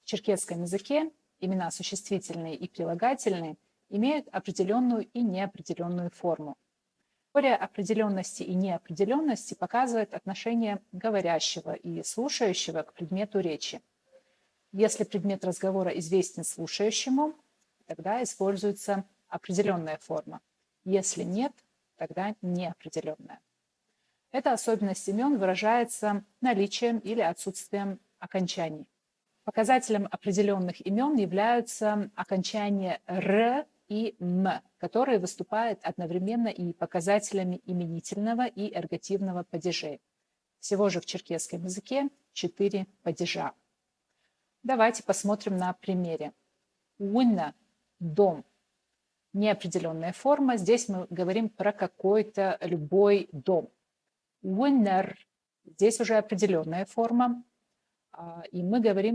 В черкесском языке имена существительные и прилагательные имеют определенную и неопределенную форму. Теория определенности и неопределенности показывает отношение говорящего и слушающего к предмету речи. Если предмет разговора известен слушающему, тогда используется определенная форма. Если нет, тогда неопределенная. Эта особенность имен выражается наличием или отсутствием окончаний. Показателем определенных имен являются окончания «р» и «м», которые выступают одновременно и показателями именительного и эргативного падежей. Всего же в черкесском языке 4 падежа. Давайте посмотрим на примере. Уинна – дом. Неопределенная форма. Здесь мы говорим про какой-то любой дом. Уиннер – здесь уже определенная форма. И мы говорим